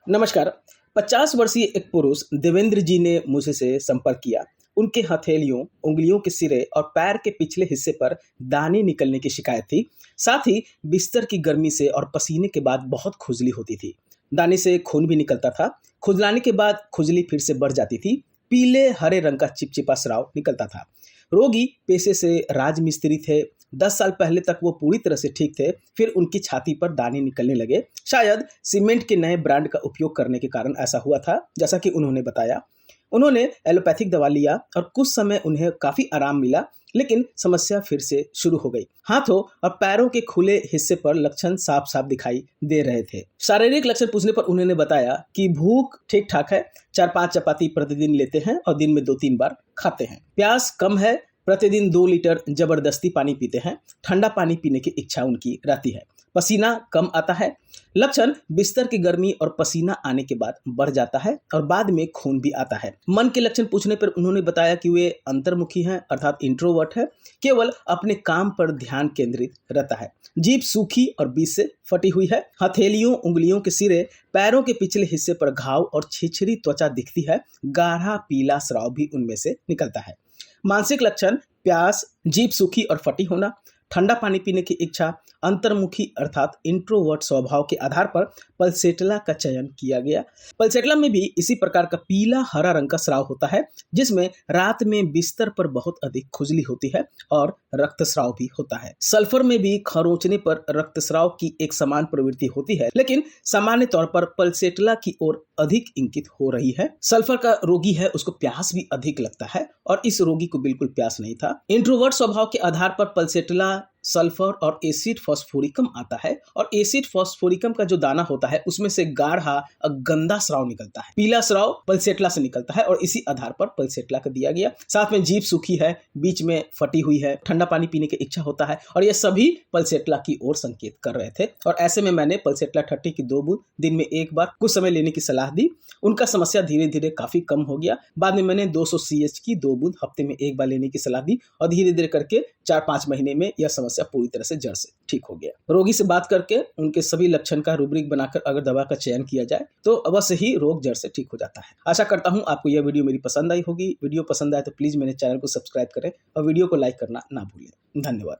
नमस्कार। 50 वर्षीय एक पुरुष देवेंद्र जी ने मुझसे संपर्क किया। उनके हथेलियों, उंगलियों के सिरे और पैर के पिछले हिस्से पर दाने निकलने की शिकायत थी। साथ ही बिस्तर की गर्मी से और पसीने के बाद बहुत खुजली होती थी। दाने से खून भी निकलता था। खुजलाने के बाद खुजली फिर से बढ़ जाती थी। पीले हरे रंग का चिपचिपा स्राव निकलता था। रोगी पेशे से राजमिस्त्री थे। 10 साल पहले तक वो पूरी तरह से ठीक थे। फिर उनकी छाती पर दाने निकलने लगे। शायद सीमेंट के नए ब्रांड का उपयोग करने के कारण ऐसा हुआ था, जैसा कि उन्होंने बताया। उन्होंने एलोपैथिक दवा लिया और कुछ समय उन्हें काफी आराम मिला, लेकिन समस्या फिर से शुरू हो गई। हाथों और पैरों के खुले हिस्से पर लक्षण साफ साफ दिखाई दे रहे थे। शारीरिक लक्षण पूछने पर उन्होंने बताया कि भूख ठीक ठाक है, 4-5 चपाती प्रतिदिन लेते हैं और दिन में 2-3 बार खाते हैं। प्यास कम है, प्रतिदिन 2 लीटर जबरदस्ती पानी पीते हैं। ठंडा पानी पीने की इच्छा उनकी रहती है। पसीना कम आता है। लक्षण बिस्तर की गर्मी और पसीना आने के बाद बढ़ जाता है और बाद में खून भी आता है। मन के लक्षण पूछने पर उन्होंने बताया कि वे अंतर्मुखी हैं, अर्थात इंट्रोवर्ट है। केवल अपने काम पर ध्यान केंद्रित रहता है। जीभ सूखी और बीच से फटी हुई है। हथेलियों, उंगलियों के सिरे, पैरों के पिछले हिस्से पर घाव और छिछरी त्वचा दिखती है। गाढ़ा पीला स्राव भी उनमें से निकलता है। मानसिक लक्षण प्यास, जीभ सूखी और फटी होना, ठंडा पानी पीने की इच्छा। अंतर्मुखी अर्थात इंट्रोवर्ट स्वभाव के आधार पर पल्सेटला का चयन किया गया। पल्सेटला में भी इसी प्रकार का पीला हरा रंग का स्राव होता है, जिसमें रात में बिस्तर पर बहुत अधिक खुजली होती है और रक्तस्राव भी होता है। सल्फर में भी खरोंचने पर रक्तस्राव की एक समान प्रवृत्ति होती है, लेकिन सामान्य तौर पर पल्सेटला की ओर अधिक इंगित हो रही है। सल्फर का रोगी है, उसको प्यास भी अधिक लगता है और इस रोगी को बिल्कुल प्यास नहीं था। इंट्रोवर्ट स्वभाव के आधार पर पल्सेटला सल्फर और एसिड फॉस्फोरिकम आता है और एसिड फॉस्फोरिकम का जो दाना होता है उसमें से गाढ़ा और गंदा स्राव निकलता है। पीला स्राव पल्सेटला से निकलता है और इसी आधार पर पल्सेटला का दिया गया। साथ में जीभ सूखी है, बीच में फटी हुई है, ठंडा पानी पीने की इच्छा होता है और ये सभी पल्सेटला की ओर संकेत कर रहे थे। और ऐसे में मैंने पल्सेटला 30 की 2 बूंद दिन में एक बार कुछ समय लेने की सलाह दी। उनका समस्या धीरे धीरे काफी कम हो गया। बाद में मैंने 200 CH की 2 बूंद हफ्ते में एक बार लेने की सलाह दी और धीरे धीरे करके 4-5 महीने में यह समस्या पूरी तरह से जड़ से ठीक हो गया। रोगी से बात करके उनके सभी लक्षण का रूब्रिक बनाकर अगर दवा का चयन किया जाए तो अवश्य ही रोग जड़ से ठीक हो जाता है। आशा करता हूं आपको यह वीडियो मेरी पसंद आई होगी। वीडियो पसंद आए तो प्लीज मेरे चैनल को सब्सक्राइब करें और वीडियो को लाइक करना ना भूलें। धन्यवाद।